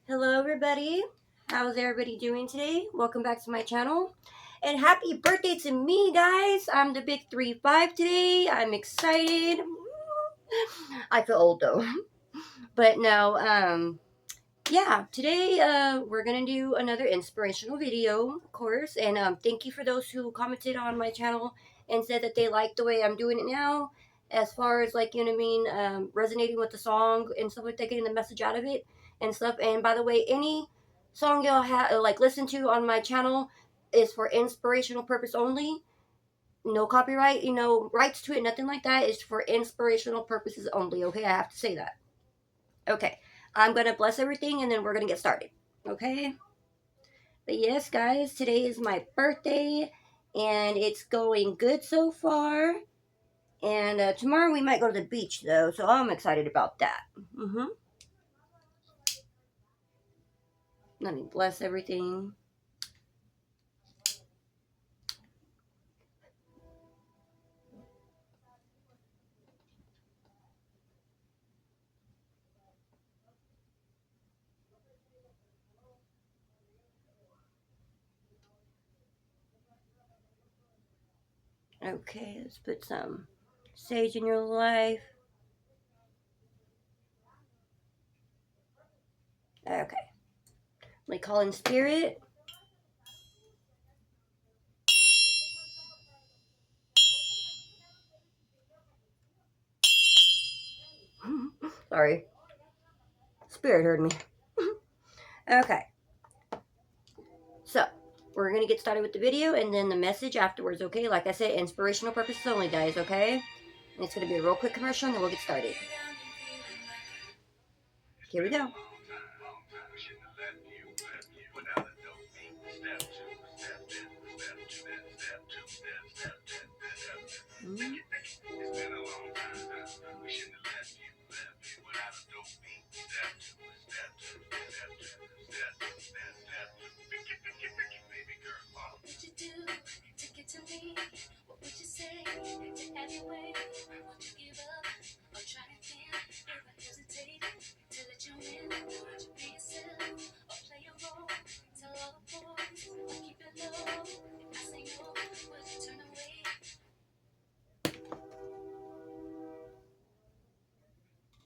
Hello everybody, how's everybody doing today? Welcome back to my channel, and happy birthday to me, guys. I'm the big 3-5 today. I'm excited. I feel old though. But no, yeah, today we're gonna do another inspirational video, of course. And thank you for those who commented on my channel and said that they like the way I'm doing it now, as far as, like, you know what I mean, resonating with the song and stuff like that, getting the message out of it and stuff. And by the way, any song y'all have like listen to on my channel is for inspirational purpose only. No copyright, rights to it, nothing like that. It's for inspirational purposes only. Okay, I have to say that. Okay, I'm gonna bless everything and then we're gonna get started. Okay. But yes, guys, today is my birthday and it's going good so far. And tomorrow we might go to the beach though, so I'm excited about that. Let me bless everything. Okay, let's put some sage in your life. Okay. We call in spirit. Sorry. Spirit heard me. Okay. So, we're going to get started with the video and then the message afterwards, okay? Like I said, inspirational purposes only, guys, okay? And it's going to be a real quick commercial and then we'll get started. Here we go.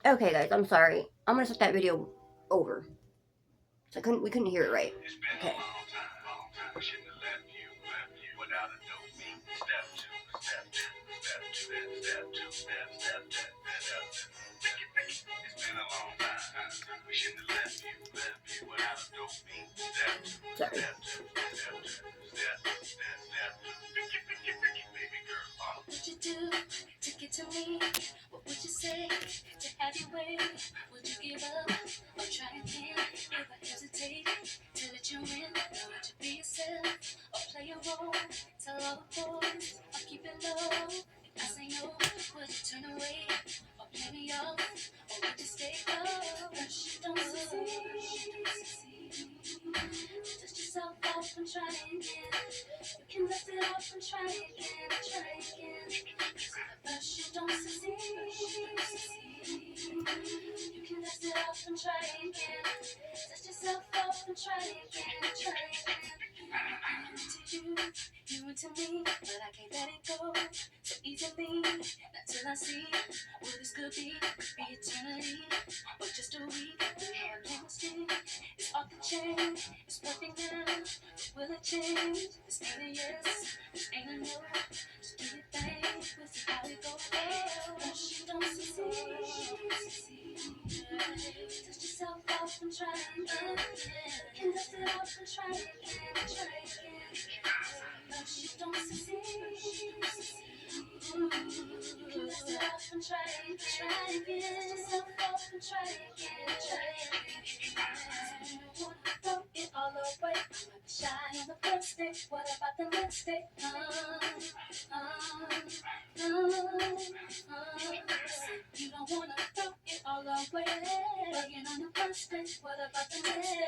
Okay, guys, I'm sorry. I'm gonna start that video over. So we couldn't hear it right. Okay. Sorry. What'd you do to get to me? What would you say to have your way? Would you give up or try again? Never hesitate to let you in. Would you be yourself or play a role? Tell all the boys or keep it low. If I say no, would you turn away or play me off? Or would you stay up? Rush, don't succeed. Dust yourself off and try again. You can dust it off and try again, try again. Rush, you don't succeed. You can dust it off and try again. Dust yourself off and try again, try again. To you, you to me, but I can't let it go so easily. Not till I see what this could be eternity or just a week. Our chemistry is off the chain. It's perfect now, but will it change? This ain't a yes, this ain't a no. Just do your thing, we'll see how it goes. Rush, don't succeed. Dust yourself off and try again. You can dust it off and try again, try again. Rush, don't succeed. You can dust it off and try again. Dust yourself off and try again, try again. You wanna throw it all away. I might be shy on the first day. What about the next day? You don't wanna throw it all away. Working on the first day. What about the next day?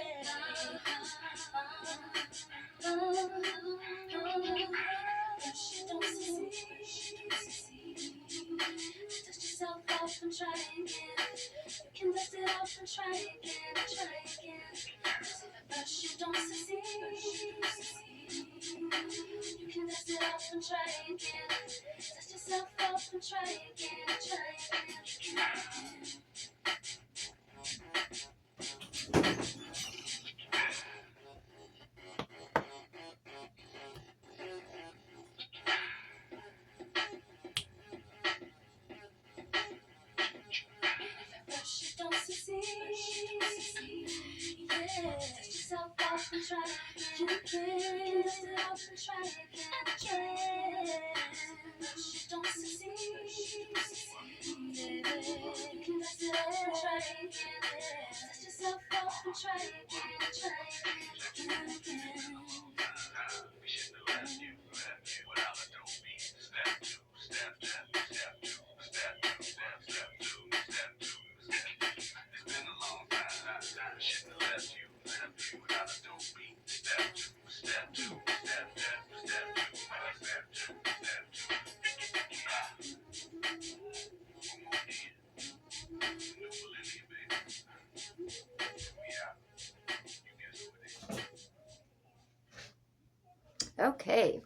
Okay.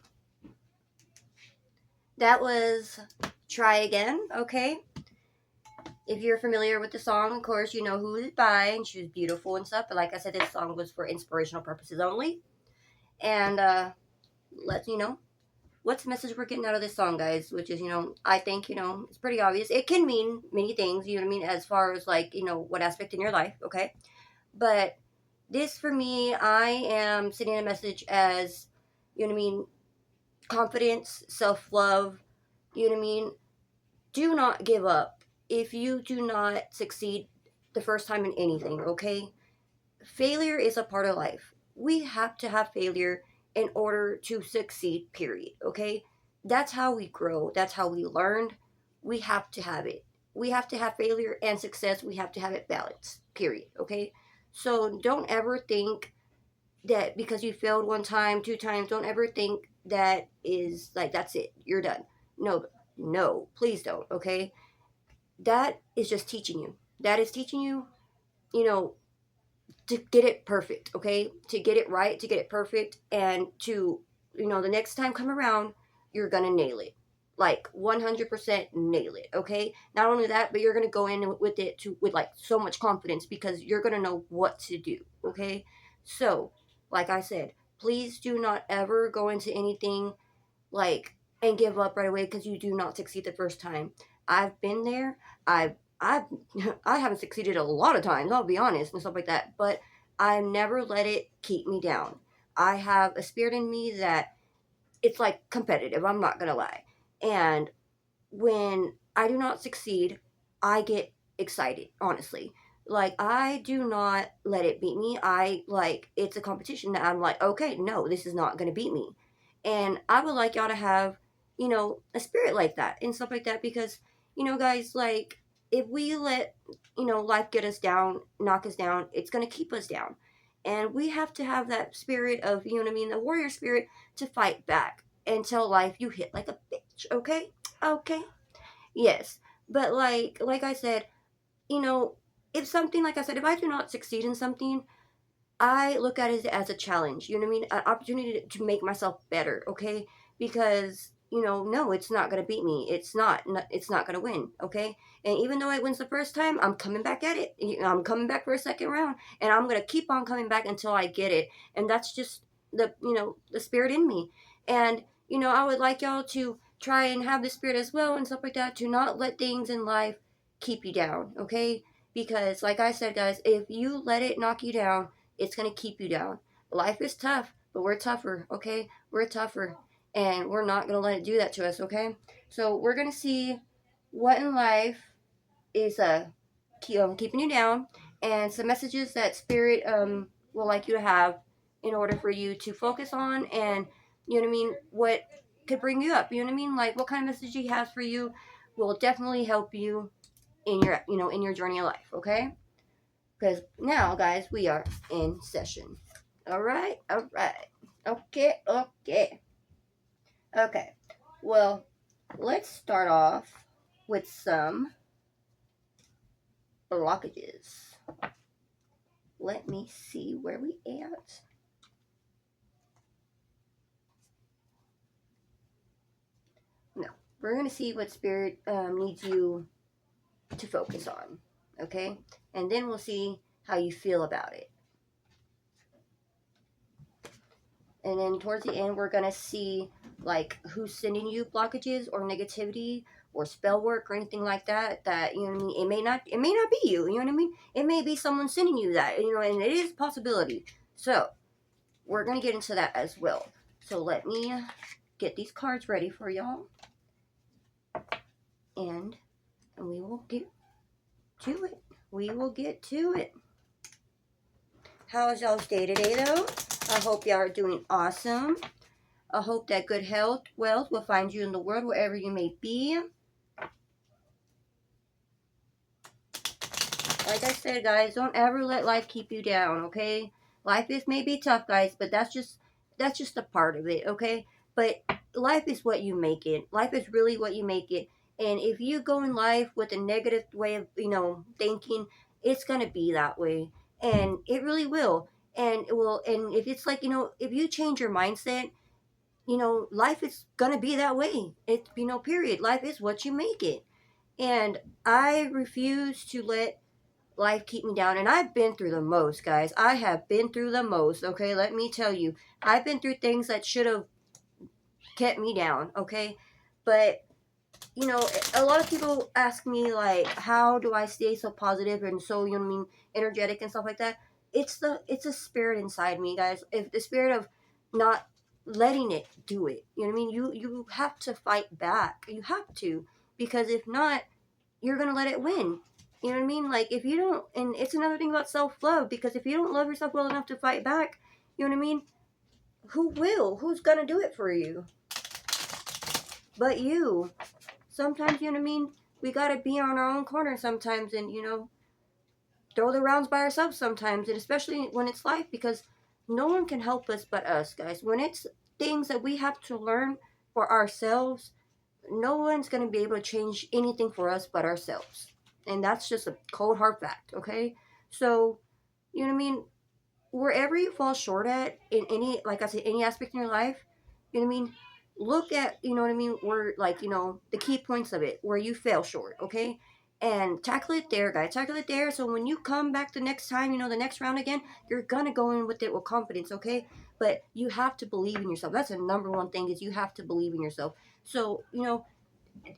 That was Try Again, okay? If you're familiar with the song, of course, you know who it's by, and she was beautiful and stuff. But like I said, this song was for inspirational purposes only. And let's, what's the message we're getting out of this song, guys? Which is, I think, it's pretty obvious. It can mean many things, you know what I mean, as far as like, what aspect in your life, okay? But this for me, I am sending a message as, you know what I mean, confidence, self love, you know what I mean? Do not give up if you do not succeed the first time in anything, okay? Failure is a part of life. We have to have failure in order to succeed, period, okay? That's how we grow, that's how we learn. We have to have it. We have to have failure and success. We have to have it balanced, period, okay? So don't ever think that because you failed one time, two times, don't ever think that is like that's it, you're done. No, no, please don't, okay? That is just teaching you. That is teaching you, you know, to get it perfect, okay? To get it right, to get it perfect, and to, the next time come around, you're gonna nail it. Like 100% nail it, okay? Not only that, but you're gonna go in with it with like so much confidence because you're gonna know what to do, okay? So, like I said, please do not ever go into anything like and give up right away because you do not succeed the first time. I've been there. I've I haven't succeeded a lot of times, I'll be honest, and stuff like that, but I never let it keep me down. I have a spirit in me that it's like competitive, I'm not gonna lie. And when I do not succeed, I get excited, honestly. Like, I do not let it beat me. I like it's a competition that I'm like, okay, no, this is not going to beat me. And I would like y'all to have, a spirit like that and stuff like that because, guys, like, if we let, life get us down, knock us down, it's going to keep us down. And we have to have that spirit of, you know what I mean, the warrior spirit to fight back and tell life you hit like a bitch, okay? Okay. Yes. But like I said, you know, if something like I said, if I do not succeed in something, I look at it as a challenge. You know what I mean? An opportunity to make myself better, okay? Because, no, it's not going to beat me. It's not going to win, okay? And even though it wins the first time, I'm coming back at it. I'm coming back for a second round and I'm going to keep on coming back until I get it. And that's just the spirit in me. And, I would like y'all to try and have the spirit as well and stuff like that to not let things in life keep you down, okay? Because like I said, guys, if you let it knock you down, it's going to keep you down. Life is tough, but we're tougher, okay? We're tougher, and we're not going to let it do that to us, okay? So we're going to see what in life is keeping you down and some messages that Spirit will like you to have in order for you to focus on and, you know what I mean, what could bring you up, you know what I mean? Like what kind of message he has for you will definitely help you in your, in your journey of life, okay? Because now, guys, we are in session. All right, all right. Okay, okay. Okay, well, let's start off with some blockages. Let me see where we at. No, we're going to see what spirit needs you to focus on. Okay? And then we'll see how you feel about it. And then towards the end, we're going to see like who's sending you blockages or negativity or spell work or anything like that. That, you know what I mean? It may not be you. You know what I mean? It may be someone sending you that. You know, and it is a possibility. So we're going to get into that as well. So let me get these cards ready for y'all. And we will get to it. We will get to it. How is y'all's day today, though? I hope y'all are doing awesome. I hope that good health, wealth will find you in the world wherever you may be. Like I said, guys, don't ever let life keep you down, okay? Life is maybe tough, guys, but that's just a part of it, okay? But life is what you make it. Life is really what you make it. And if you go in life with a negative way of, thinking, it's gonna be that way. And it really will. And it will, and if it's like, if you change your mindset, life is gonna be that way. It's, period. Life is what you make it. And I refuse to let life keep me down. And I've been through the most, guys. I have been through the most, okay? Let me tell you. I've been through things that should have kept me down, okay? But, a lot of people ask me, like, how do I stay so positive and so, energetic and stuff like that? It's a spirit inside me, guys. If the spirit of not letting it do it. You know what I mean? You have to fight back. You have to. Because if not, you're gonna let it win. You know what I mean? Like if you don't, and it's another thing about self love, because if you don't love yourself well enough to fight back, you know what I mean? Who will? Who's gonna do it for you? But you. Sometimes, you know what I mean? We gotta be on our own corner sometimes, and throw the rounds by ourselves sometimes, and especially when it's life, because no one can help us but us, guys. When it's things that we have to learn for ourselves, no one's going to be able to change anything for us but ourselves. And that's just a cold hard fact, okay? So, you know what I mean? Wherever you fall short at in any, like I said, any aspect in your life, you know what I mean? Look at, you know what I mean, where, like, the key points of it, where you fell short, okay? And tackle it there, guys. Tackle it there. So when you come back the next time, the next round again, you're going to go in with it with confidence, okay? But you have to believe in yourself. That's the number one thing, is you have to believe in yourself. So,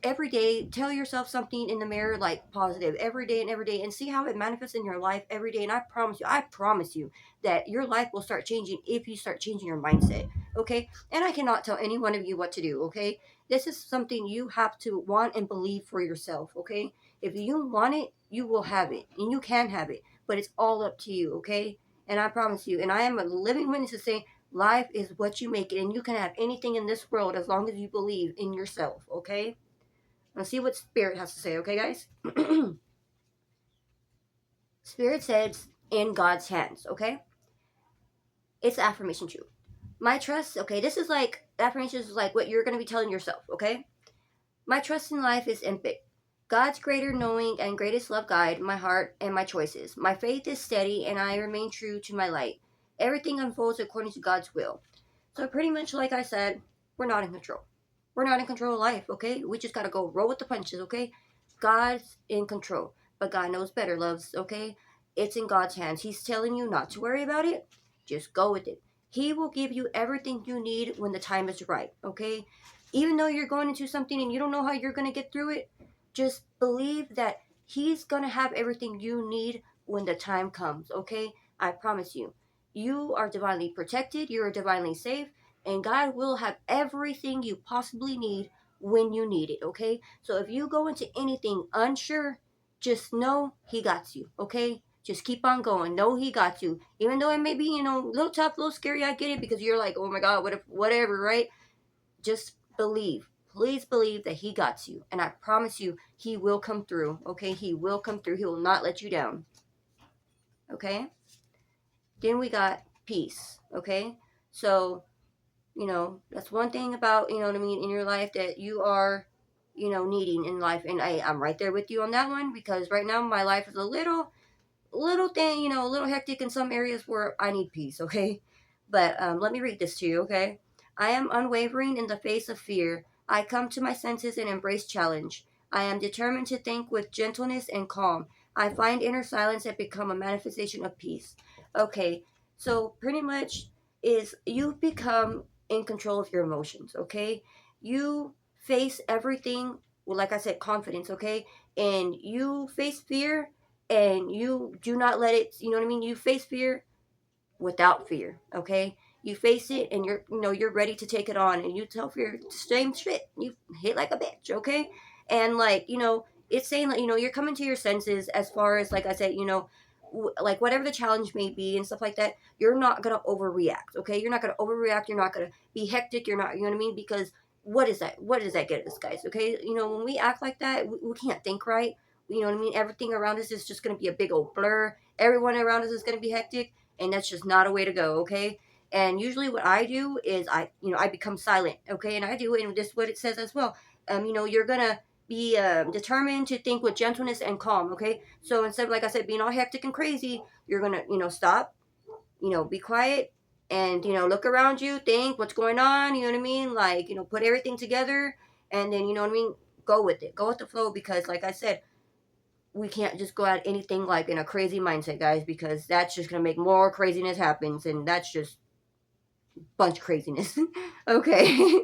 every day tell yourself something in the mirror, like positive, every day and every day, and see how it manifests in your life every day. And I promise you that your life will start changing if you start changing your mindset, okay? And I cannot tell any one of you what to do, okay? This is something you have to want and believe for yourself, okay? If you want it, you will have it, and you can have it, but it's all up to you, okay? And I promise you, and I am a living witness to say, life is what you make it, and you can have anything in this world as long as you believe in yourself, okay? Let's see what Spirit has to say, okay, guys? Spirit says, in God's hands, okay? It's affirmation too. My trust, okay, this is like, affirmation is like what you're going to be telling yourself, okay? My trust in life is infinite. God's greater knowing and greatest love guide my heart and my choices. My faith is steady and I remain true to my light. Everything unfolds according to God's will. So pretty much like I said, we're not in control. We're not in control of life, okay? We just gotta go roll with the punches, okay? God's in control, but God knows better, loves, okay? It's in God's hands. He's telling you not to worry about it. Just go with it. He will give you everything you need when the time is right, okay? Even though you're going into something and you don't know how you're gonna get through it, just believe that He's gonna have everything you need when the time comes, okay? I promise you. You are divinely protected, you are divinely safe, and God will have everything you possibly need when you need it, okay? So if you go into anything unsure, just know He got you, okay? Just keep on going. Know He got you. Even though it may be, a little tough, a little scary, I get it, because you're like, oh my God, what if, whatever, right? Just believe. Please believe that He got you. And I promise you, He will come through, okay? He will come through. He will not let you down, okay? Then we got peace, okay? So That's one thing about, what I mean, in your life that you are, needing in life. And I'm right there with you on that one, because right now my life is a little thing, a little hectic in some areas where I need peace, okay? But let me read this to you, okay? I am unwavering in the face of fear. I come to my senses and embrace challenge. I am determined to think with gentleness and calm. I find inner silence and become a manifestation of peace. Okay, so pretty much is you become in control of your emotions, okay? You face everything, well, like I said, confidence, okay? And you face fear and you do not let it, you know what I mean? You face fear without fear, okay? You face it and you're ready to take it on, and you tell fear the same shit. You hit like a bitch, okay? And like, it's saying that, you're coming to your senses as far as, like I said, like whatever the challenge may be and stuff like that, you're not going to overreact, okay? You're not going to overreact. You're not going to be hectic. You're not, you know what I mean? Because what is that? What does that get us, guys? Okay? When we act like that, we can't think right. You know what I mean? Everything around us is just going to be a big old blur. Everyone around us is going to be hectic, and that's just not a way to go, okay? And usually what I do is I become silent, okay? And I do, and this is what it says as well. You're gonna be determined to think with gentleness and calm, okay? So instead of, like I said, being all hectic and crazy, you're gonna, stop, be quiet, and look around you, think what's going on, you know what I mean? Like, put everything together, and then, you know what I mean, go with it, go with the flow, because like I said, we can't just go at anything like in a crazy mindset, guys, because that's just gonna make more craziness happens, and that's just bunch of craziness. Okay.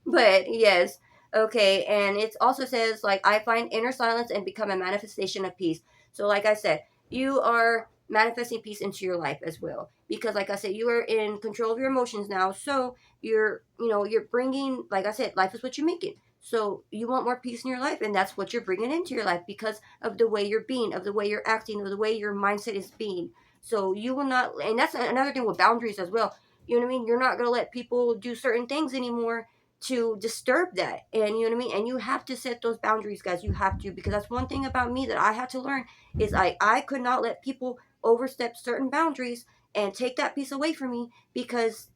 But yes. Okay, and it also says, like, I find inner silence and become a manifestation of peace. So like I said, you are manifesting peace into your life as well, because like I said, you are in control of your emotions now. So you're bringing, like I said, life is what you make it. So you want more peace in your life, and that's what you're bringing into your life because of the way you're being, of the way you're acting, of the way your mindset is being. So you will not, and that's another thing with boundaries as well. You know what I mean? You're not going to let people do certain things anymore to disturb that. And you know what I mean? And you have to set those boundaries, guys. You have to, because that's one thing about me that I had to learn is I could not let people overstep certain boundaries and take that piece away from me, because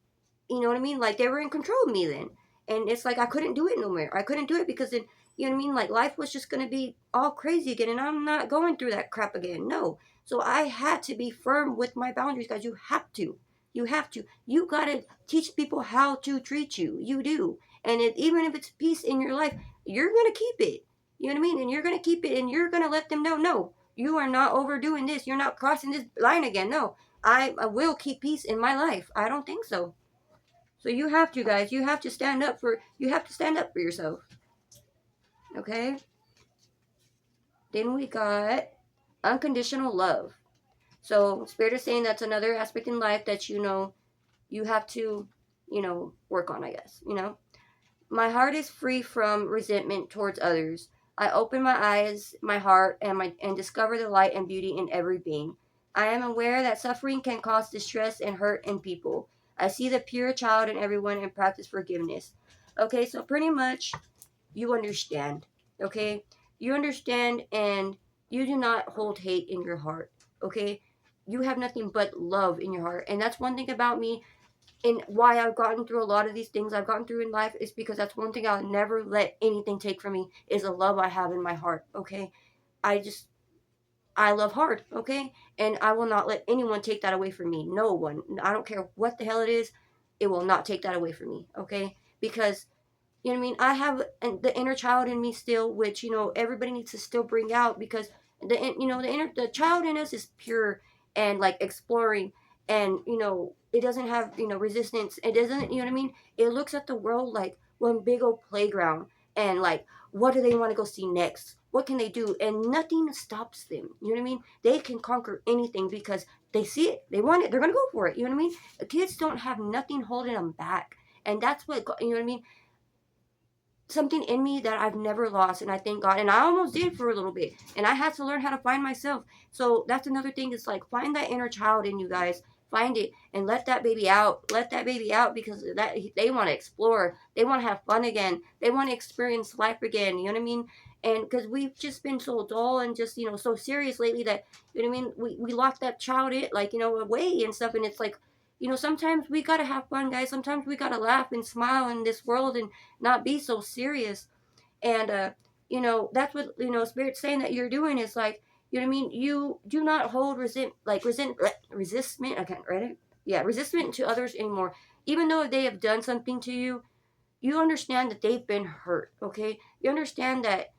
you know what I mean? Like, they were in control of me then. And it's like I couldn't do it no more. I couldn't do it because then, you know what I mean? Like, life was just going to be all crazy again, and I'm not going through that crap again. No. So I had to be firm with my boundaries, guys. You have to. You have to. You got to teach people how to treat you. You do. And even if it's peace in your life, you're going to keep it. You know what I mean? And you're going to keep it, and you're going to let them know, no, you are not overdoing this. You're not crossing this line again. No, I will keep peace in my life. I don't think so. So you have to, guys. You have to stand up for yourself. Okay? Then we got unconditional love. So Spirit is saying that's another aspect in life that you have to, work on, I guess. My heart is free from resentment towards others. I open my eyes, my heart, and discover the light and beauty in every being. I am aware that suffering can cause distress and hurt in people. I see the pure child in everyone and practice forgiveness. Okay, so pretty much you understand. Okay? You understand, and you do not hold hate in your heart. Okay? You have nothing but love in your heart. And that's one thing about me, and why I've gotten through a lot of these things I've gotten through in life, is because that's one thing I'll never let anything take from me, is the love I have in my heart. Okay? I love hard, okay? And I will not let anyone take that away from me. No one. I don't care what the hell it is. It will not take that away from me, okay? Because you know what I mean? I have the inner child in me still, which everybody needs to still bring out, because the child in us is pure and like exploring, and it doesn't have resistance. It doesn't, you know what I mean? It looks at the world like one big old playground, and like, what do they want to go see next? What can they do? And nothing stops them. You know what I mean? They can conquer anything because they see it, they want it, they're gonna go for it. You know what I mean? Kids don't have nothing holding them back, and that's what, you know what I mean, something in me that I've never lost, and I thank God. And I almost did for a little bit, and I had to learn how to find myself. So that's another thing. It's like, find that inner child in you, guys. Find it and let that baby out. Let that baby out, because that they want to explore. They want to have fun again. They want to experience life again. You know what I mean? And because we've just been so dull and just so serious lately that, you know what I mean, we lock that child in, like, away and stuff, and it's like, sometimes we gotta have fun, guys. Sometimes we gotta laugh and smile in this world and not be so serious. And that's what Spirit's saying that you're doing is like, you do not hold resistment. I can't read it. Yeah, resistment to others anymore, even though they have done something to you. You understand that they've been hurt, okay? You understand that,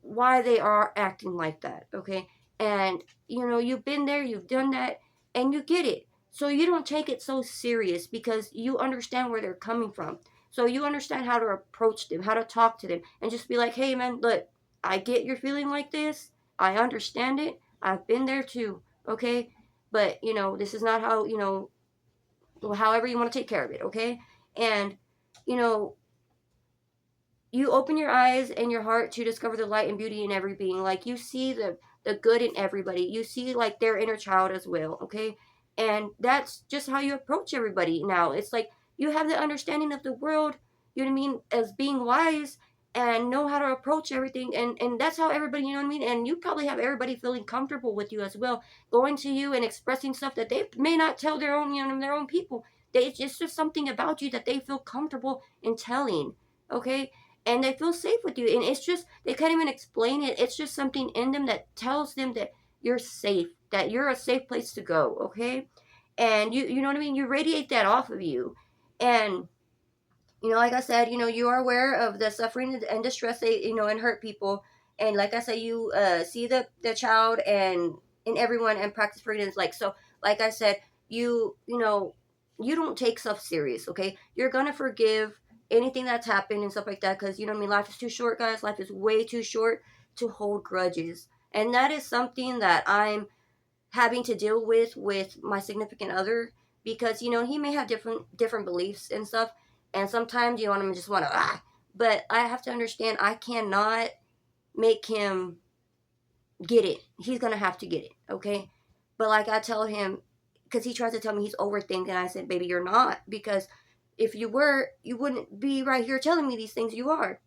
why they are acting like that, okay? And, you've been there, you've done that, and you get it. So you don't take it so serious because you understand where they're coming from. So you understand how to approach them, how to talk to them, and just be like, hey, man, look, I get you're feeling like this. I understand it. I've been there too, okay? But, this is not how, however you want to take care of it, okay? And, you know, you open your eyes and your heart to discover the light and beauty in every being. Like you see the good in everybody. You see like their inner child as well, okay? And that's just how you approach everybody now. It's like you have the understanding of the world, you know what I mean, as being wise and know how to approach everything, and that's how everybody, you know what I mean, and you probably have everybody feeling comfortable with you as well, going to you and expressing stuff that they may not tell their own, their own people. It's just something about you that they feel comfortable in telling, okay? And they feel safe with you, and it's just they can't even explain it. It's just something in them that tells them that you're safe, that you're a safe place to go, okay? And you know what I mean, you radiate that off of you. And like I said, you are aware of the suffering and distress they, and hurt people. And like I said, you see the child and in everyone and practice forgiveness. Like, so, like I said, you don't take stuff serious, okay? You're gonna forgive anything that's happened and stuff like that, because, what I mean, life is too short, guys. Life is way too short to hold grudges. And that is something that I'm having to deal with my significant other, because he may have different beliefs and stuff, and sometimes I'm just want to but I have to understand I cannot make him get it. He's gonna have to get it, okay? But like I tell him, because he tries to tell me he's overthinking, and I said, baby, you're not, because if you were, you wouldn't be right here telling me these things. You're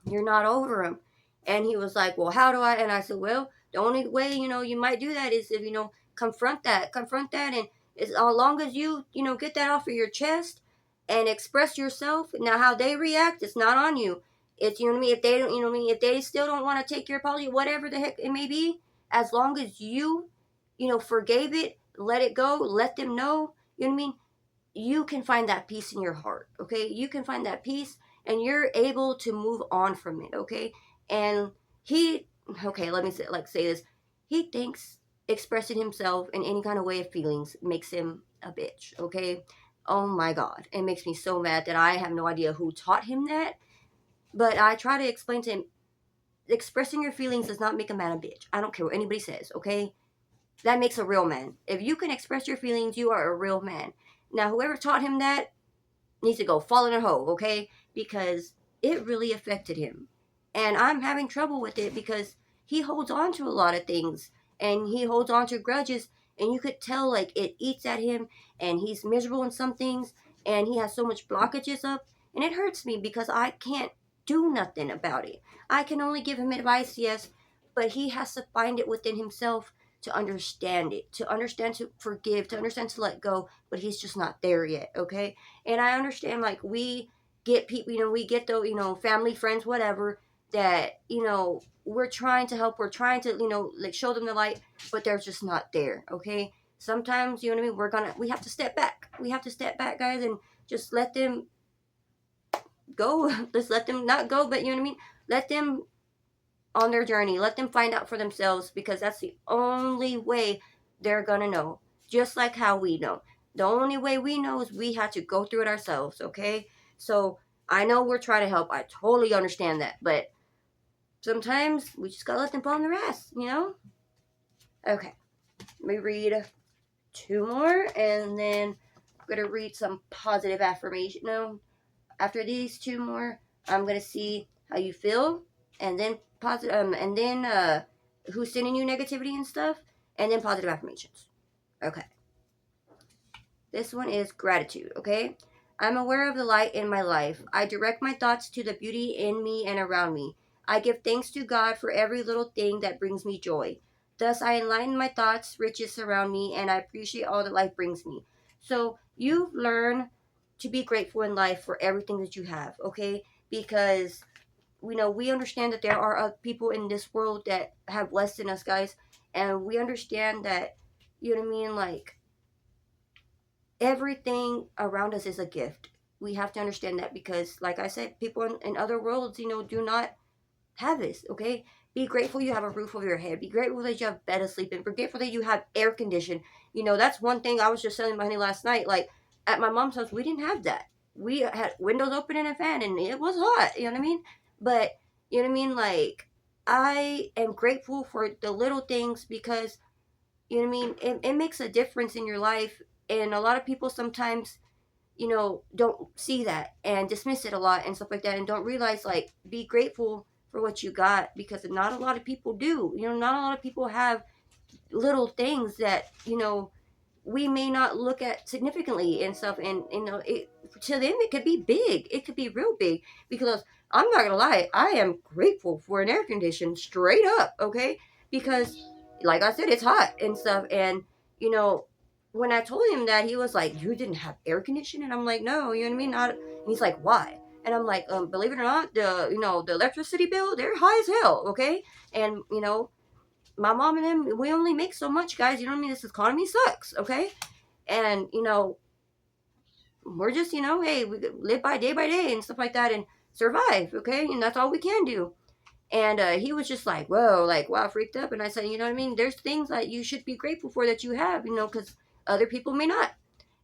not over him. And he was like, well, how do I? And I said, well, the only way, you might do that is if, confront that. And as long as you get that off of your chest and express yourself. Now, how they react, it's not on you. It's, what I mean, if they don't, what I mean, if they still don't want to take your apology, whatever the heck it may be, as long as forgave it, let it go, let them know, what I mean, you can find that peace in your heart, okay? You can find that peace, and you're able to move on from it, okay? And okay, let me say this. He thinks expressing himself in any kind of way of feelings makes him a bitch, okay? Oh my God. It makes me so mad that I have no idea who taught him that. But I try to explain to him, expressing your feelings does not make a man a bitch. I don't care what anybody says, okay? That makes a real man. If you can express your feelings, you are a real man. Now, whoever taught him that needs to go fall in a hole, okay? Because it really affected him. And I'm having trouble with it because he holds on to a lot of things, and he holds on to grudges, and you could tell like it eats at him, and he's miserable in some things, and he has so much blockages up, and it hurts me because I can't do nothing about it. I can only give him advice, yes, but he has to find it within himself to understand it, to understand to forgive, to understand to let go, but he's just not there yet, okay? And I understand, like, we get people, we get the, family, friends, whatever, that, we're trying to help, we're trying to, like, show them the light, but they're just not there, okay? Sometimes, you know what I mean, we have to step back. We have to step back, guys, and just let them go. Just let them not go, but, you know what I mean? Let them on their journey. Let them find out for themselves, because that's the only way they're gonna know. Just like how we know. The only way we know is we had to go through it ourselves, okay? So I know we're trying to help. I totally understand that. But sometimes we just gotta let them fall on their ass, Okay. Let me read two more, and then I'm gonna read some positive affirmation. No, after these two more, I'm gonna see how you feel, and then who's sending you negativity and stuff, and then positive affirmations. Okay. This one is gratitude, okay? I'm aware of the light in my life. I direct my thoughts to the beauty in me and around me. I give thanks to God for every little thing that brings me joy. Thus, I enlighten my thoughts, riches surround me, and I appreciate all that life brings me. So you learn to be grateful in life for everything that you have, okay? Because we understand that there are people in this world that have less than us, guys, and we understand that, you know what I mean, like everything around us is a gift. We have to understand that because, like I said, people in other worlds, do not have this, okay? Be grateful you have a roof over your head. Be grateful that you have bed to sleep in. Be grateful that you have air condition. That's one thing I was just telling my honey last night. Like, at my mom's house, we didn't have that. We had windows open and a fan, and it was hot, you know what I mean? But, you know what I mean? Like, I am grateful for the little things because, you know what I mean? It makes a difference in your life. And a lot of people sometimes don't see that and dismiss it a lot and stuff like that and don't realize, like, be grateful for what you got because not a lot of people do. Not a lot of people have little things that, we may not look at significantly and stuff. And, to them, it could be big. It could be real big because I'm not going to lie. I am grateful for an air condition straight up. Okay. Because like I said, it's hot and stuff. And, you know, when I told him that, he was like, "You didn't have air conditioning?" And I'm like, "No, you know what I mean?" Not. And he's like, "Why?" And I'm like, "Believe it or not, the electricity bill, they're high as hell, okay? And my mom and them, we only make so much, guys. You know what I mean? This economy sucks, okay? And we're just, hey, we live by day and stuff like that and survive, okay? And that's all we can do." And he was just like, "Whoa," like, wow, freaked up. And I said, "You know what I mean? There's things that you should be grateful for that you have, because other people may not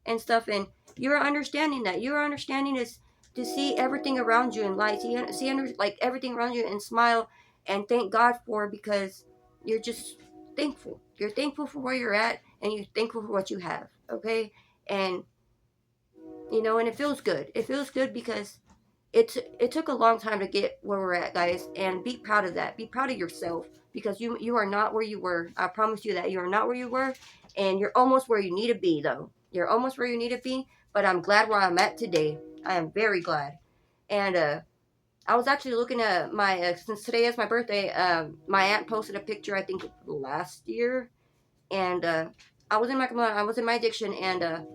and stuff." And you're understanding that. Your understanding is to see everything around you in light, like everything around you and smile and thank God for, because you're just thankful. You're thankful for where you're at and you're thankful for what you have, okay? And and it feels good. It feels good because it took a long time to get where we're at, guys, and be proud of that. Be proud of yourself because you are not where you were. I promise you that you are not where you were, and you're almost where you need to be, though. You're almost where you need to be, but I'm glad where I'm at today. I am very glad. And I was actually looking at my since today is my birthday. My aunt posted a picture, I think last year, and I was in my addiction, and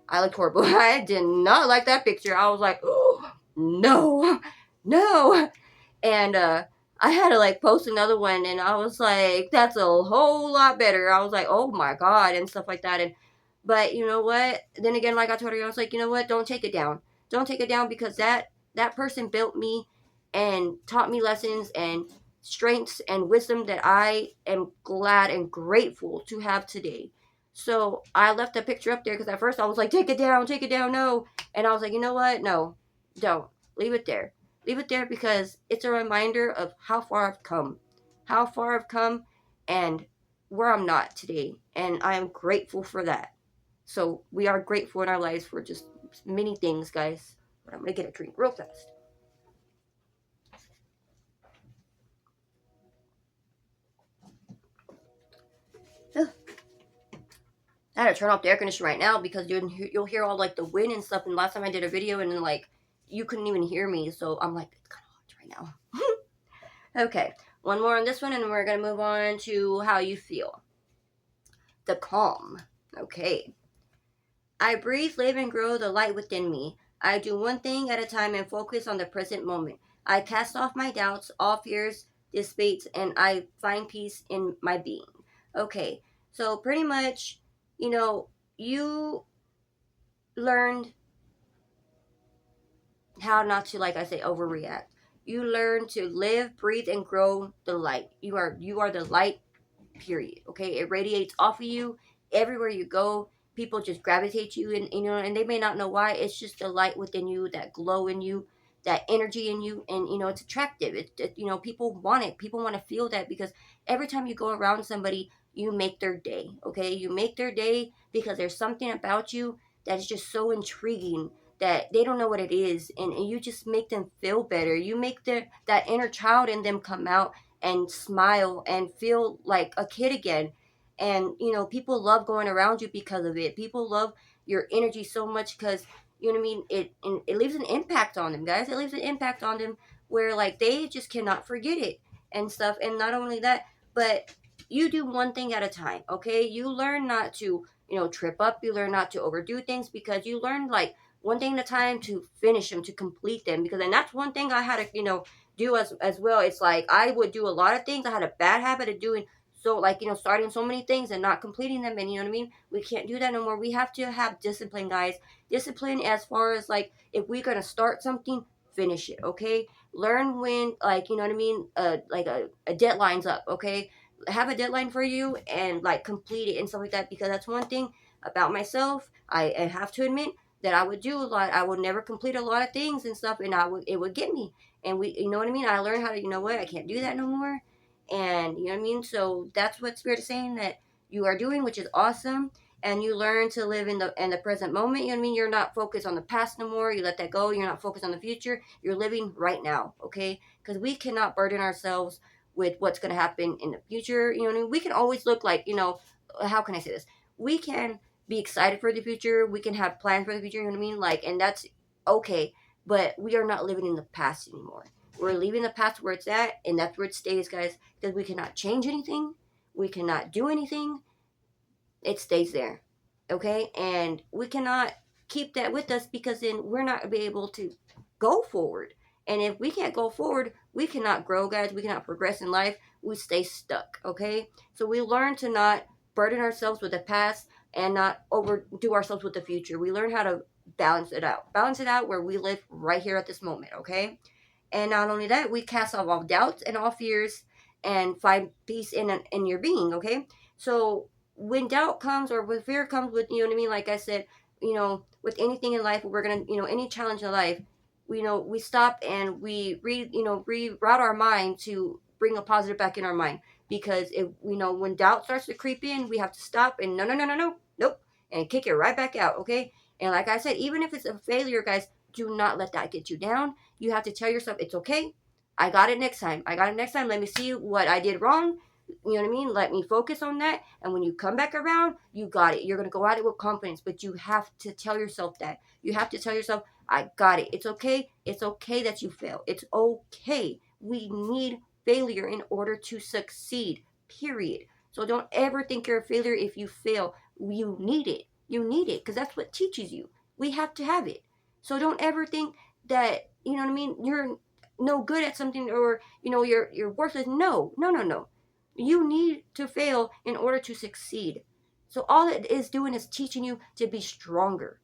I looked horrible. I did not like that picture. I was like, "Oh no, no." And I had to like post another one, and I was like, "That's a whole lot better." I was like, "Oh my god," and stuff like that. And but you know what? Then again, like I told her, I was like, "You know what? Don't take it down. Don't take it down because that person built me and taught me lessons and strengths and wisdom that I am glad and grateful to have today." So I left the picture up there because at first I was like, take it down, no." And I was like, "You know what? No, don't. Leave it there. Leave it there because it's a reminder of how far I've come. How far I've come and where I'm not today. And I am grateful for that." So we are grateful in our lives for just many things, guys. But I'm going to get a drink real fast. I had to turn off the air conditioner right now because you'll hear all like the wind and stuff. And last time I did a video and then like you couldn't even hear me, so I'm like, it's kind of hot right now. Okay, one more on this one, and we're gonna move on to how you feel. The calm. Okay. I breathe, live, and grow the light within me. I do one thing at a time and focus on the present moment. I cast off my doubts, all fears dissipates, and I find peace in my being. Okay, so pretty much, you learned how not to, like I say, overreact. You learn to live, breathe, and grow the light. You are the light, period. Okay, it radiates off of you everywhere you go. People just gravitate you, and and they may not know why. It's just the light within you, that glow in you, that energy in you, and it's attractive. People want it. People want to feel that because every time you go around somebody, you make their day. Okay, you make their day because there's something about you that is just so intriguing that they don't know what it is, and you just make them feel better. You make that inner child in them come out and smile and feel like a kid again. And people love going around you because of it. People love your energy so much because you know what I mean. It leaves an impact on them, guys. It leaves an impact on them where like they just cannot forget it and stuff. And not only that, but you do one thing at a time. Okay, you learn not to trip up. You learn not to overdo things, because you learn, like, one thing at a time, to finish them, to complete them. Because, and that's one thing I had to, do as well. It's like I would do a lot of things. I had a bad habit of doing, so, like, starting so many things and not completing them. And you know what I mean? We can't do that no more. We have to have discipline, guys. Discipline, as far as, like, if we're gonna start something, finish it, okay? Learn when, like, you know what I mean, like a deadline's up, okay? Have a deadline for you, and, like, complete it and stuff like that. Because that's one thing about myself. I have to admit that I would do a lot. I would never complete a lot of things and stuff, and it would get me. And you know what I mean? I learned how to, you know what, I can't do that no more. And you know what I mean? So that's what Spirit is saying that you are doing, which is awesome. And you learn to live in the present moment. You know what I mean? You're not focused on the past no more. You let that go. You're not focused on the future. You're living right now, okay? Because we cannot burden ourselves with what's going to happen in the future. You know what I mean? We can always look like, how can I say this? We can be excited for the future. We can have plans for the future. You know what I mean? Like, and that's okay. But we are not living in the past anymore. We're leaving the past where it's at, and that's where it stays, guys. Because we cannot change anything. We cannot do anything. It stays there, okay? And we cannot keep that with us, because then we're not be able to go forward. And if we can't go forward, we cannot grow, guys. We cannot progress in life. We stay stuck, okay? So we learn to not burden ourselves with the past, and not overdo ourselves with the future. We learn how to balance it out. Balance it out where we live right here at this moment, okay? And not only that, we cast off all doubts and all fears, and find peace in your being, okay? So when doubt comes, or when fear comes, with, you know what I mean, like I said, with anything in life, we're gonna, any challenge in life, we stop, and we reroute our mind to bring a positive back in our mind. Because if, when doubt starts to creep in, we have to stop, and no, no, no, no, no, nope, and kick it right back out, okay? And like I said, even if it's a failure, guys, do not let that get you down. You have to tell yourself, it's okay. I got it next time. I got it next time. Let me see what I did wrong. You know what I mean? Let me focus on that. And when you come back around, you got it. You're going to go at it with confidence. But you have to tell yourself that. You have to tell yourself, I got it. It's okay. It's okay that you fail. It's okay. We need failure in order to succeed, period. So don't ever think you're a failure if you fail. You need it. You need it, because that's what teaches you. We have to have it. So don't ever think that, you know what I mean, you're no good at something, or you're worthless. No, no, no, no. You need to fail in order to succeed. So all it is doing is teaching you to be stronger.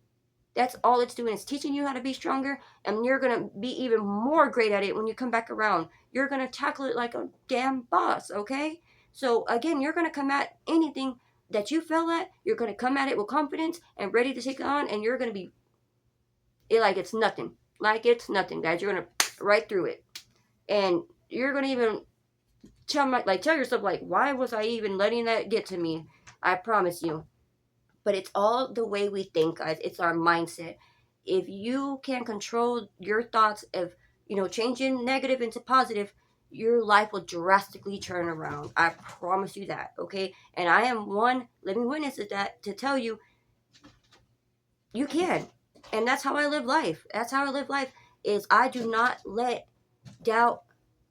That's all it's doing, is teaching you how to be stronger, and you're going to be even more great at it when you come back around. You're going to tackle it like a damn boss, okay? So again, you're going to come at anything that you fail at, you're going to come at it with confidence and ready to take it on, and you're going to be like it's nothing. Like it's nothing, guys. You're going to right through it. And you're going to even tell yourself, like, why was I even letting that get to me? I promise you. But it's all the way we think, guys. It's our mindset. If you can control your thoughts of, changing negative into positive, your life will drastically turn around. I promise you that, okay? And I am one living witness of that, to tell you, you can. And that's how I live life. That's how I live life, is I do not let doubt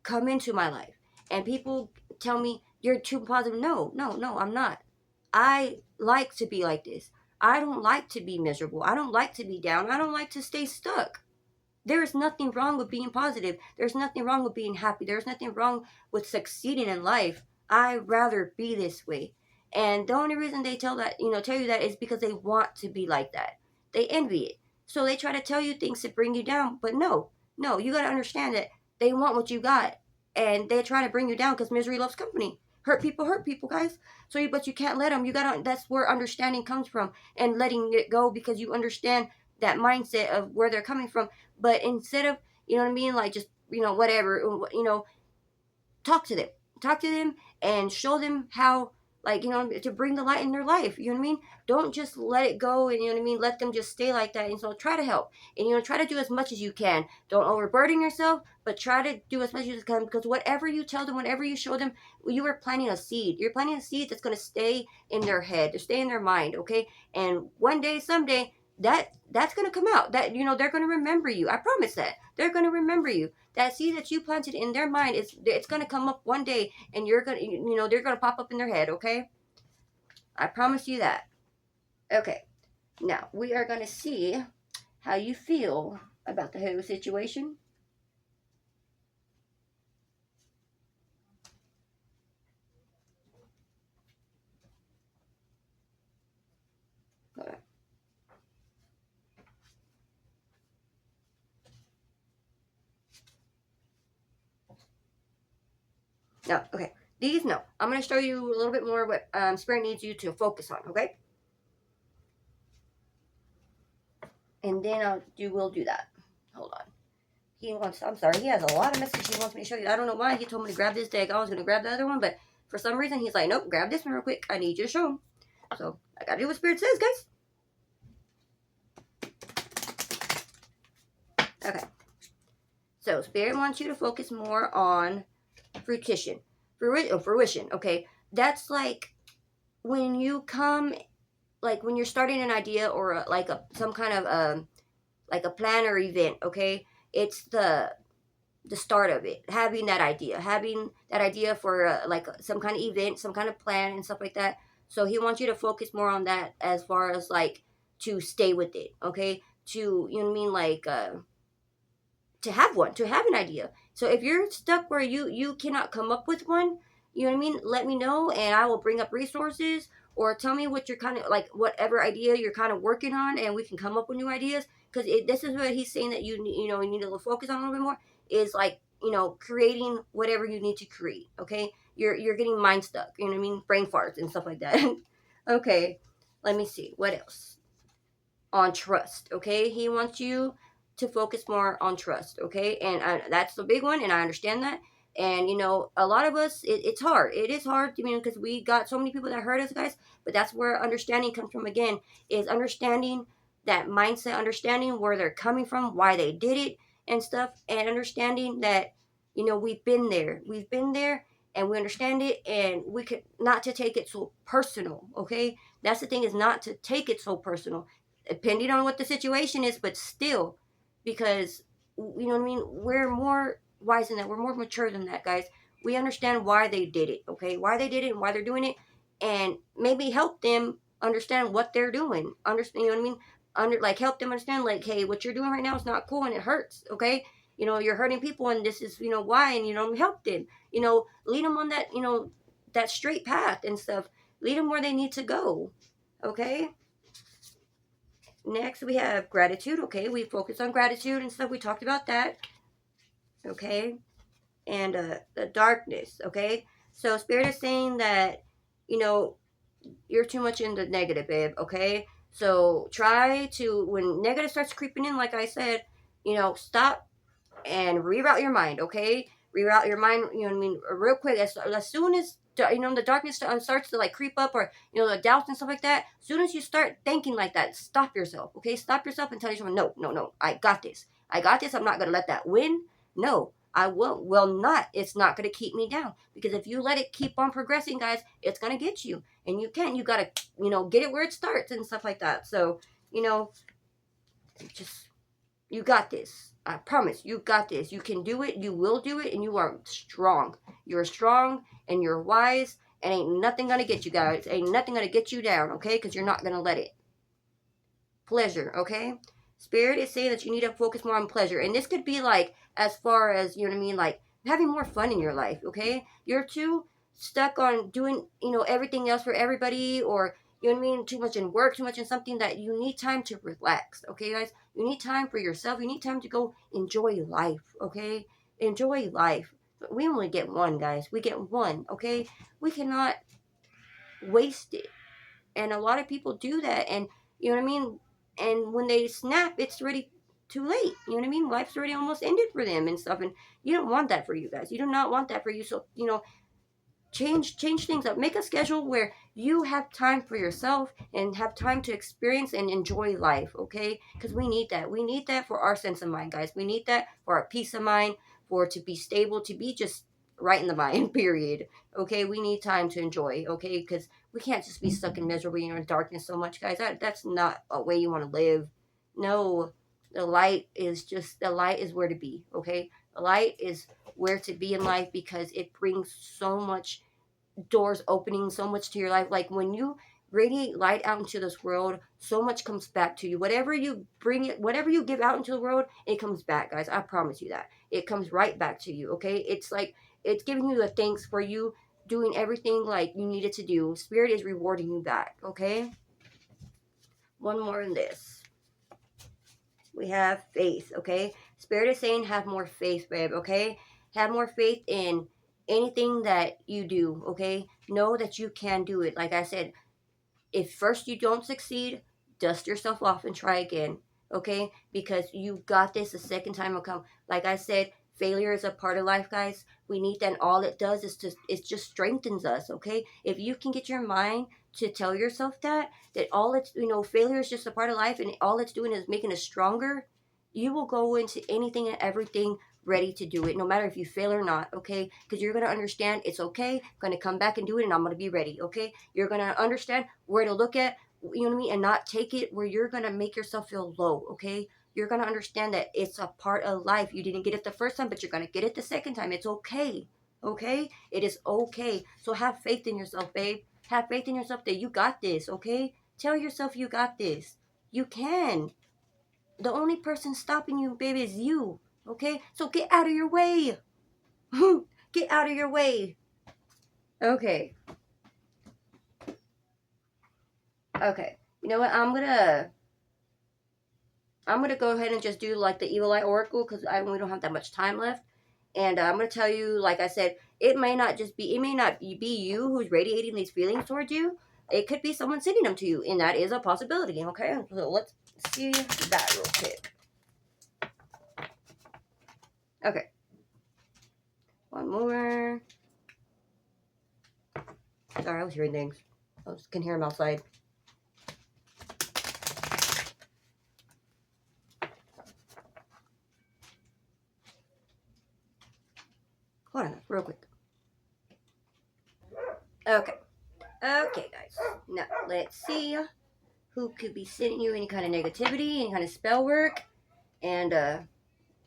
come into my life. And people tell me, you're too positive. No, no, no, I'm not. I like to be like this. I don't like to be miserable. I don't like to be down. I don't like to stay stuck. There is nothing wrong with being positive. There's nothing wrong with being happy. There's nothing wrong with succeeding in life. I'd rather be this way. And the only reason they tell you that, is because they want to be like that. They envy it. So they try to tell you things to bring you down. But no, no, you got to understand that they want what you got. And they're trying to bring you down, because misery loves company. Hurt people, guys. But you can't let them. That's where understanding comes from, and letting it go, because you understand that mindset of where they're coming from. But instead of, you know what I mean, like, just, whatever, talk to them and show them how, like, to bring the light in their life. You know what I mean? Don't just let it go, and, you know what I mean, let them just stay like that. And so try to help, and, try to do as much as you can. Don't overburden yourself, but try to do as much as you can, because whatever you tell them, whatever you show them, you are planting a seed. You're planting a seed that's going to stay in their head, to stay in their mind, okay? And one day, someday, that's going to come out. That, they're going to remember you. I promise that. They're going to remember you. That seed that you planted in their mind, it's going to come up one day, and you're going to, they're going to pop up in their head, okay? I promise you that. Okay, now we are going to see how you feel about the whole situation. No, okay. These, no. I'm going to show you a little bit more what Spirit needs you to focus on, okay? And then you will do that. Hold on. I'm sorry, he has a lot of messages he wants me to show you. I don't know why he told me to grab this deck. I was going to grab the other one, but for some reason he's like, nope, grab this one real quick. I need you to show him. So I got to do what Spirit says, guys. Okay. So Spirit wants you to focus more on fruition. Fruition, okay? That's like when you come, like when you're starting an idea or some kind of like a plan or event, okay? It's the start of it, having that idea for like some kind of event, some kind of plan and stuff like that. So he wants you to focus more on that as far as like to stay with it, okay? To, you know what I mean, like to have an idea. So if you're stuck where you cannot come up with one, you know what I mean, let me know and I will bring up resources, or tell me what you're kind of like, whatever idea you're kind of working on, and we can come up with new ideas. Because this is what he's saying, that you need to focus on a little bit more, is like, creating whatever you need to create, okay? You're getting mind stuck, you know what I mean, brain farts and stuff like that. Okay, let me see what else. On trust, okay? He wants you to focus more on trust, okay? And that's the big one, and I understand that. And a lot of us, it's hard. It is hard, because we got so many people that hurt us, guys. But that's where understanding comes from again, is understanding that mindset, understanding where they're coming from, why they did it and stuff, and understanding that we've been there, and we understand it, and we could not to take it so personal, okay? That's the thing, is not to take it so personal, depending on what the situation is, but still, because you know what I mean, we're more wise than that, we're more mature than that, guys. We understand why they did it, okay? Why they did it and why they're doing it, and maybe help them understand what they're doing. Understand, you know what I mean? Like, help them understand, like, hey, what you're doing right now is not cool and it hurts, okay? You're hurting people, and this is why, and help them. Lead them on that that straight path and stuff. Lead them where they need to go, okay? Next, we have gratitude. Okay, we focus on gratitude and stuff. We talked about that. Okay, and the darkness. Okay, so Spirit is saying that you know you're too much in the negative, babe. Okay, so try to, when negative starts creeping in, like I said, stop and reroute your mind, okay? Reroute your mind, you know what I mean, real quick. As soon as the darkness starts to like creep up, or the doubts and stuff like that. As soon as you start thinking like that, stop yourself, okay? Stop yourself and tell yourself, no, no, no, I got this. I got this. I'm not gonna let that win. No, I will not. It's not gonna keep me down, because if you let it keep on progressing, guys, it's gonna get you, and you gotta get it where it starts and stuff like that. So just, you got this. I promise, you got this. You can do it. You will do it, and you are strong. You're strong, and you're wise, and ain't nothing gonna get you, guys. Ain't nothing gonna get you down, okay? Because you're not gonna let it. Pleasure, okay? Spirit is saying that you need to focus more on pleasure, and this could be like, as far as, you know what I mean, like having more fun in your life, okay? You're too stuck on doing everything else for everybody, or you know what I mean, too much in work, too much in something, that you need time to relax, okay, guys? You need time for yourself. You need time to go enjoy life, okay? Enjoy life. We only get one, guys. We get one, okay? We cannot waste it, and a lot of people do that, and you know what I mean, and when they snap, it's already too late. You know what I mean, life's already almost ended for them and stuff, and you don't want that for you, guys. You do not want that for you. So change things up. Make a schedule where you have time for yourself and have time to experience and enjoy life, okay? Because we need that. We need that for our sense of mind, guys. We need that for our peace of mind, for to be stable, to be just right in the mind, period. Okay, we need time to enjoy, okay? Because we can't just be stuck in misery, in darkness so much, guys. That's not a way you want to live. No, the light is where to be, okay? The light is where to be in life, because it brings so much doors opening, so much to your life. Like when you radiate light out into this world, so much comes back to you. Whatever you bring it, whatever you give out into the world, it comes back, guys. I promise you that. It comes right back to you, okay? It's like it's giving you the thanks for you doing everything like you needed to do. Spirit is rewarding you back, okay? One more in this. We have faith, okay? Spirit is saying have more faith, babe, okay? Have more faith in anything that you do, okay? Know that you can do it. Like I said, if first you don't succeed, dust yourself off and try again, okay? Because you got this. The second time will come. Like I said, failure is a part of life, guys. We need that, and all it does is it just strengthens us, okay? If you can get your mind to tell yourself that all it's, failure is just a part of life, and all it's doing is making us stronger, you will go into anything and everything ready to do it, no matter if you fail or not, okay? Because you're going to understand it's okay. I'm going to come back and do it, and I'm going to be ready, okay? You're going to understand where to look at, you know what I mean, and not take it where you're going to make yourself feel low, okay? You're going to understand that it's a part of life. You didn't get it the first time, but you're going to get it the second time. It's okay, okay? It is okay. So have faith in yourself, babe. Have faith in yourself that you got this, okay? Tell yourself you got this. You can. The only person stopping you, baby, is you. Okay? So get out of your way. Get out of your way. Okay. Okay. You know what? I'm gonna go ahead and just do like the Evil Eye Oracle because we don't have that much time left. And I'm gonna tell you, like I said, it may not be you who's radiating these feelings towards you. It could be someone sending them to you, and that is a possibility. Okay, so let's see that real quick. Okay, one more. Sorry, I was hearing things. I can hear them outside. Hold on, real quick. Okay. Okay, guys. Now, let's see who could be sending you any kind of negativity, any kind of spell work, and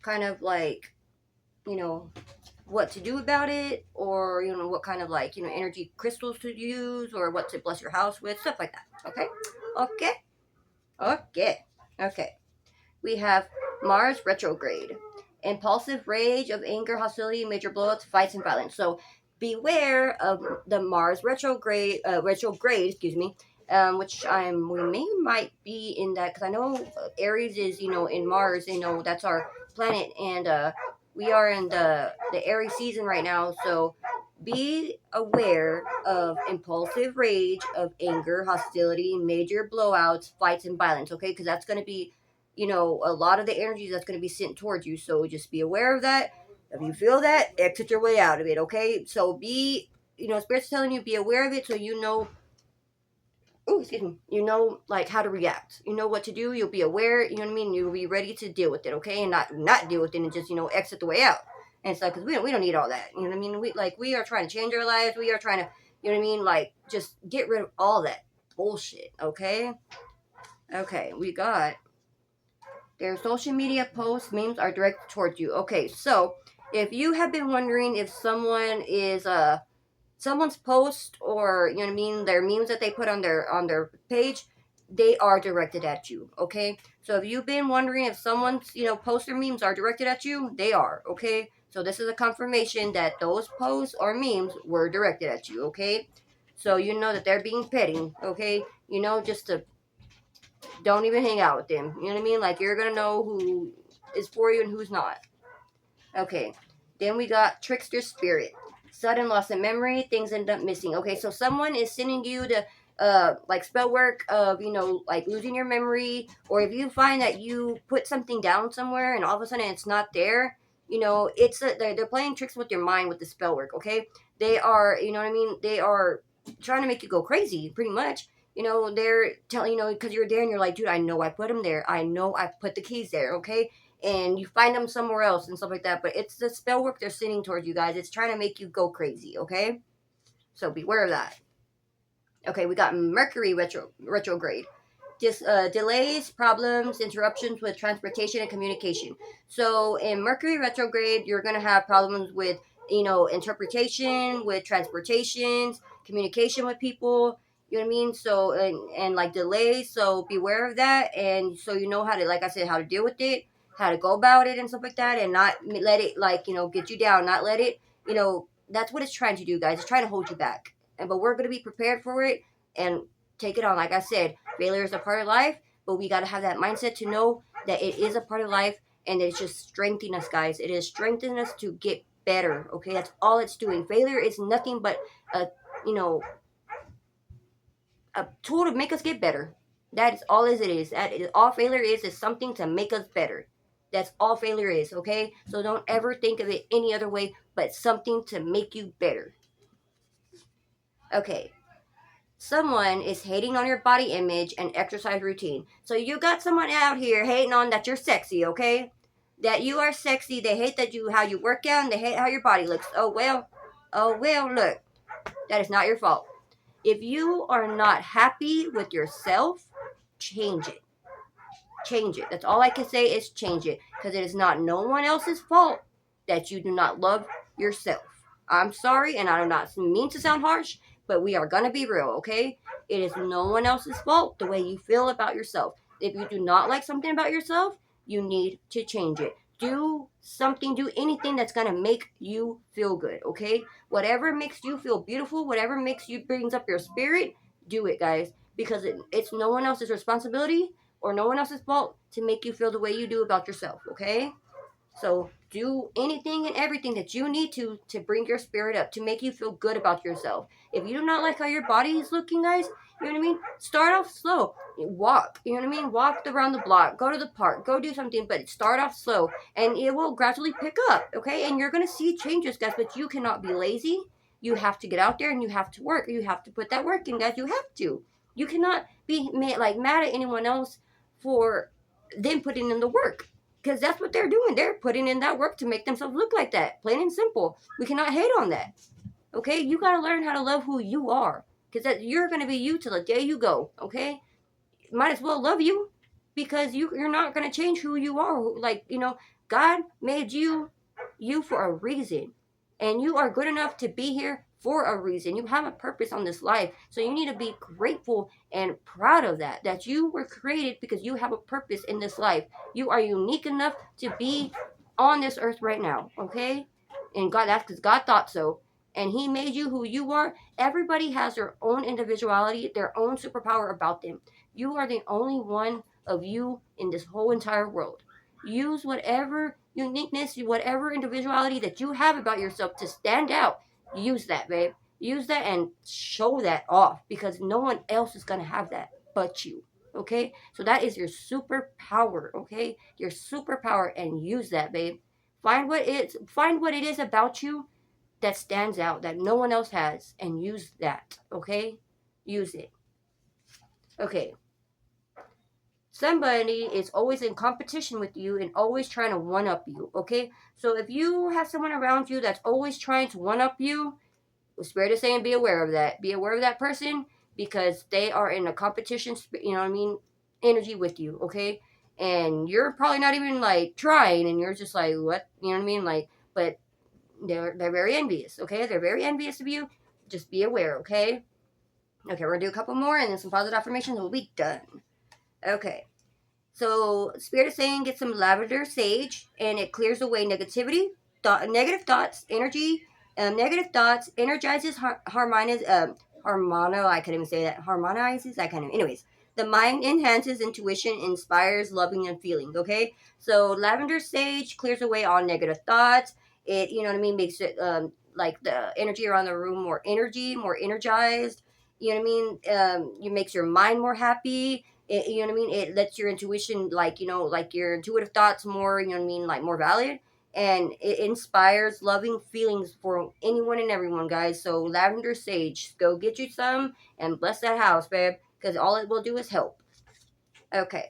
kind of like, what to do about it, or, what kind of like, energy crystals to use, or what to bless your house with, stuff like that. Okay? Okay? Okay. Okay. We have Mars retrograde. Impulsive rage of anger, hostility, major blowouts, fights, and violence. So beware of the Mars retrograde, excuse me, which might be in that, because I know Aries is, in Mars, that's our planet, and we are in the Aries season right now, so be aware of impulsive rage, of anger, hostility, major blowouts, fights, and violence, okay? Because that's going to be, a lot of the energy that's going to be sent towards you. So just be aware of that. If you feel that, exit your way out of it, okay? So Spirit's telling you, be aware of it so you know, like how to react. You know what to do. You'll be aware, you know what I mean? You'll be ready to deal with it, okay? And not deal with it and just, exit the way out. And it's like, because we don't need all that. You know what I mean? We are trying to change our lives. We are trying to, you know what I mean? Like, just get rid of all that bullshit, okay? Okay, we got their social media posts, memes are directed towards you. Okay, so if you have been wondering if someone is someone's post, or you know what I mean, their memes that they put on their page, they are directed at you. Okay, so if you've been wondering if someone's posts or memes are directed at you, they are. Okay, so this is a confirmation that those posts or memes were directed at you. Okay, so you know that they're being petty. Okay, just to don't even hang out with them. You know what I mean? Like, you're gonna know who is for you and who's not. Okay. Then we got trickster spirit. Sudden loss of memory, things end up missing. Okay, so someone is sending you the like spell work of, like losing your memory, or if you find that you put something down somewhere and all of a sudden it's not there, they're playing tricks with your mind with the spell work. Okay, they are, you know what I mean, they are trying to make you go crazy, pretty much. They're telling, because you're there and you're like, dude, I know I put them there. I know I put the keys there, okay? And you find them somewhere else and stuff like that. But it's the spell work they're sending towards you guys. It's trying to make you go crazy, okay? So beware of that. Okay, we got Mercury retrograde. Just delays, problems, interruptions with transportation and communication. So in Mercury retrograde, you're going to have problems with, interpretation, with transportations, communication with people. You know what I mean? So and like delays, so beware of that, and so you know how to, like I said, how to deal with it, how to go about it, and stuff like that, and not let it, like, get you down, not let it, that's what it's trying to do, guys. It's trying to hold you back, but we're gonna be prepared for it and take it on. Like I said, failure is a part of life, but we got to have that mindset to know that it is a part of life, and it's just strengthening us, guys. It is strengthening us to get better. Okay, that's all it's doing. Failure is nothing but a you know a tool to make us get better. That is all as it is. That is all failure is something to make us better. That's all failure is, okay? So don't ever think of it any other way but something to make you better. Okay. Someone is hating on your body image and exercise routine. So you got someone out here hating on that you're sexy, okay? That you are sexy. They hate that you how you work out, and they hate how your body looks. Oh well. Oh well, look. That is not your fault. If you are not happy with yourself, change it. Change it. That's all I can say is change it. Because it is not no one else's fault that you do not love yourself. I'm sorry, and I do not mean to sound harsh, but we are going to be real, okay? It is no one else's fault the way you feel about yourself. If you do not like something about yourself, you need to change it. Do something, do anything that's going to make you feel good, okay? Whatever makes you feel beautiful, whatever makes you brings up your spirit, do it, guys. Because it's no one else's responsibility or no one else's fault to make you feel the way you do about yourself, okay? So do anything and everything that you need to bring your spirit up, to make you feel good about yourself. If you do not like how your body is looking, guys, you know what I mean? Start off slow. Walk, you know what I mean? Walk around the block, go to the park, go do something, but start off slow and it will gradually pick up, okay? And you're going to see changes, guys, but you cannot be lazy. You have to get out there and you have to work. You have to put that work in, guys. You have to. You cannot be mad at anyone else for them putting in the work, because that's what they're doing. They're putting in that work to make themselves look like that. Plain and simple. We cannot hate on that. Okay? You got to learn how to love who you are, because that you're going to be you till the day you go. Okay? Might as well love you, because you're not going to change who you are. Like, God made you for a reason, and you are good enough to be here for a reason. You have a purpose on this life, so you need to be grateful and proud of that you were created because you have a purpose in this life. You are unique enough to be on this earth right now, okay? And God, that's because God thought so, and He made you who you are. Everybody has their own individuality, their own superpower about them. You are the only one of you in this whole entire world. Use whatever uniqueness, whatever individuality that you have about yourself to stand out. Use that, babe. Use that and show that off, because no one else is going to have that but you. Okay? So that is your superpower, okay? Your superpower, and use that, babe. Find what it is about you that stands out that no one else has, and use that, okay? Use it. Okay. Somebody is always in competition with you and always trying to one up you, okay? So if you have someone around you that's always trying to one up you, the Spirit is saying be aware of that. Be aware of that person, because they are in a competition, you know what I mean, energy with you, okay? And you're probably not even like trying, and you're just like, what? You know what I mean? Like, but they're very envious, okay? They're very envious of you. Just be aware, okay? Okay, we're gonna do a couple more and then some positive affirmations and we'll be done. Okay. So, Spirit is saying get some lavender sage, and it clears away negativity, negative thoughts, energy. Negative thoughts energizes, I couldn't even say that. Harmonizes, I kind of. Anyways, the mind enhances intuition, inspires loving and feelings. Okay, so lavender sage clears away all negative thoughts. It, you know what I mean, makes it like the energy around the room more more energized. You know what I mean? It makes your mind more happy. You know what I mean? It lets your intuition, like, like your intuitive thoughts more, you know what I mean, like more valid. And it inspires loving feelings for anyone and everyone, guys. So lavender sage, go get you some and bless that house, babe, because all it will do is help. Okay.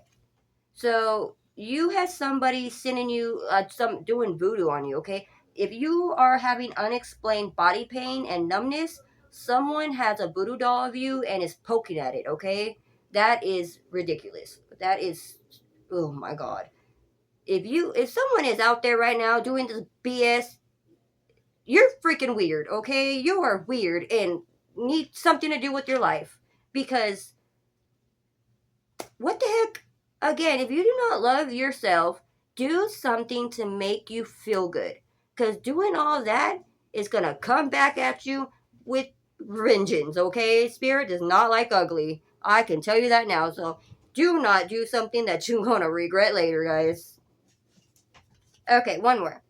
So you have somebody sending you some doing voodoo on you, okay? If you are having unexplained body pain and numbness, someone has a voodoo doll of you and is poking at it, okay? That is ridiculous. That is, oh my God. If someone is out there right now doing this BS, you're freaking weird, okay? You are weird and need something to do with your life. Because what the heck? Again, if you do not love yourself, do something to make you feel good. Because doing all that is going to come back at you with vengeance, okay? Spirit does not like ugly. I can tell you that now. So do not do something that you're going to regret later, guys. Okay, one more.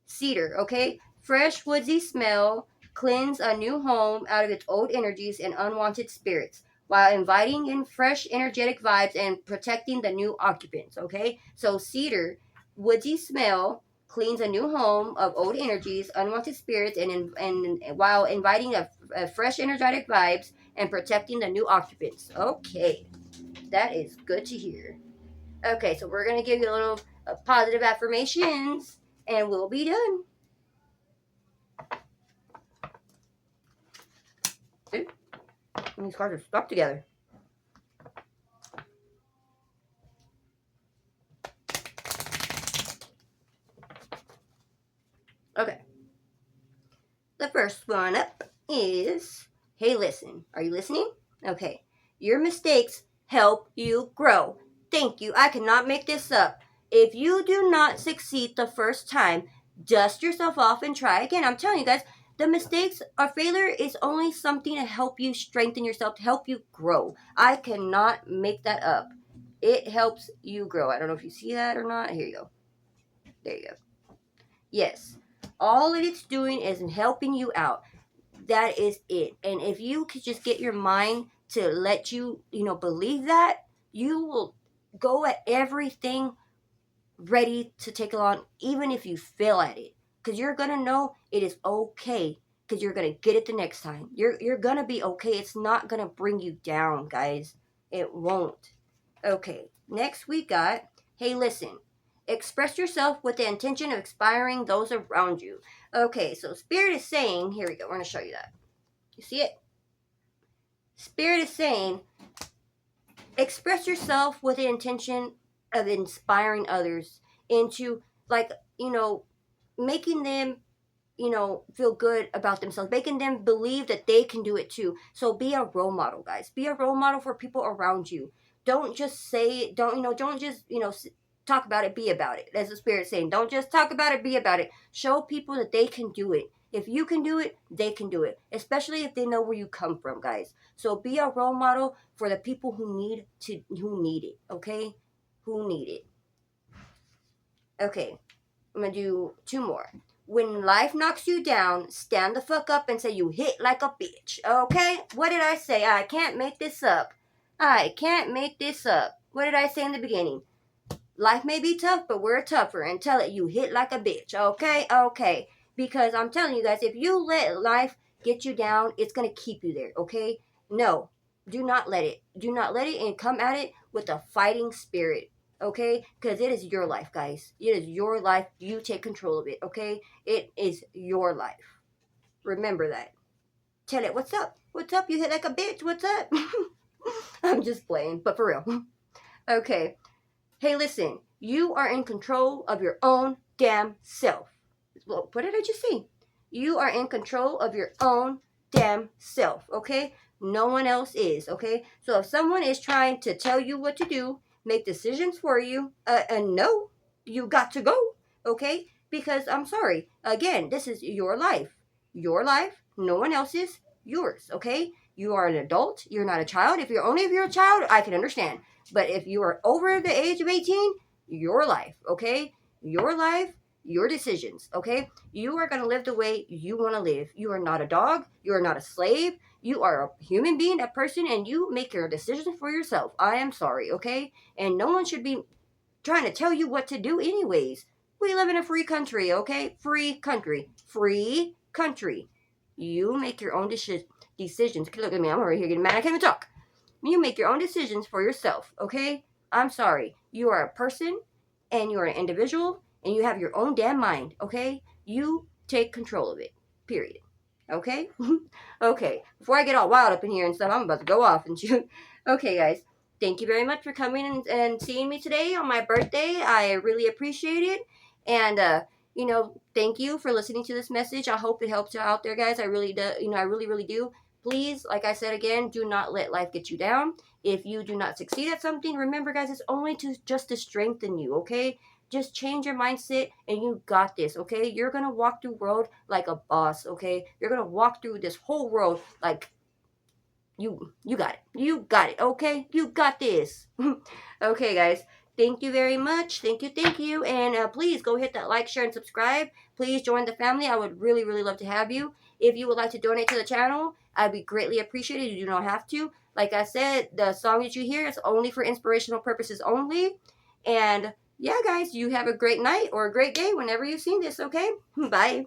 Cedar, okay? Fresh, woodsy smell, cleanse a new home out of its old energies and unwanted spirits, while inviting in fresh, energetic vibes and protecting the new occupants, okay? So, cedar, woodsy smell, cleans a new home of old energies, unwanted spirits, and while inviting a fresh, energetic vibes and protecting the new occupants. Okay, that is good to hear. Okay, so we're going to give you a little positive affirmations and we'll be done. Ooh, these cards are stuck together. Okay. The first one up is, hey, listen. Are you listening? Okay. Your mistakes help you grow. Thank you. I cannot make this up. If you do not succeed the first time, dust yourself off and try again. I'm telling you guys, the mistakes or failure is only something to help you strengthen yourself, to help you grow. I cannot make that up. It helps you grow. I don't know if you see that or not. Here you go. There you go. Yes. All it's doing is helping you out. That is it. And if you could just get your mind to let you, believe that, you will go at everything ready to take along, even if you fail at it. Because you're going to know it is okay. Because you're going to get it the next time. You're going to be okay. It's not going to bring you down, guys. It won't. Okay. Next we got, hey, listen. Express yourself with the intention of inspiring those around you. Okay, so Spirit is saying, here we go. We're going to show you that. You see it? Spirit is saying, express yourself with the intention of inspiring others into, like, making them, feel good about themselves, making them believe that they can do it too. So be a role model, guys. Be a role model for people around you. Don't just say it. Don't just, talk about it, be about it. As the Spirit's saying, don't just talk about it, be about it. Show people that they can do it. If you can do it, they can do it. Especially if they know where you come from, guys. So be a role model for the people who need it, okay? Who need it. Okay, I'm gonna do two more. When life knocks you down, stand the fuck up and say you hit like a bitch, okay? What did I say? I can't make this up. I can't make this up. What did I say in the beginning? Life may be tough, but we're tougher. And tell it you hit like a bitch, okay? Okay. Because I'm telling you guys, if you let life get you down, it's going to keep you there, okay? No, do not let it. Do not let it, and come at it with a fighting spirit, okay? Because it is your life, guys. It is your life. You take control of it, okay? It is your life. Remember that. Tell it, what's up? What's up? You hit like a bitch. What's up? I'm just playing, but for real. Okay. Hey, listen, you are in control of your own damn self. Well, what did I just say? You are in control of your own damn self, okay? No one else is, okay? So if someone is trying to tell you what to do, make decisions for you, and no, you got to go, okay? Because I'm sorry, again, this is your life. Your life, no one else's, yours, okay? You are an adult, you're not a child. If you're a child, I can understand. But if you are over the age of 18, your life, okay? Your life, your decisions, okay? You are going to live the way you want to live. You are not a dog. You are not a slave. You are a human being, a person, and you make your decisions for yourself. I am sorry, okay? And no one should be trying to tell you what to do anyways. We live in a free country, okay? Free country. Free country. You make your own decisions. Look at me. I'm over here getting mad. I can't even talk. You make your own decisions for yourself, okay? I'm sorry. You are a person, and you are an individual, and you have your own damn mind, okay? You take control of it, period. Okay? Okay. Before I get all wild up in here and stuff, I'm about to go off and shoot. Okay, guys. Thank you very much for coming and seeing me today on my birthday. I really appreciate it. And, thank you for listening to this message. I hope it helps you out there, guys. I really do. I really, really do. Please, like I said again, do not let life get you down. If you do not succeed at something, remember, guys, it's only just to strengthen you, okay? Just change your mindset and you got this, okay? You're gonna walk through the world like a boss, okay? You're gonna walk through this whole world like you got it. You got it, okay? You got this. Okay, guys. Thank you very much. Thank you. And please go hit that like, share, and subscribe. Please join the family. I would really, really love to have you. If you would like to donate to the channel, I'd be greatly appreciated. You do not have to. Like I said, the song that you hear is only for inspirational purposes only. And yeah, guys, you have a great night or a great day whenever you've seen this, okay? Bye.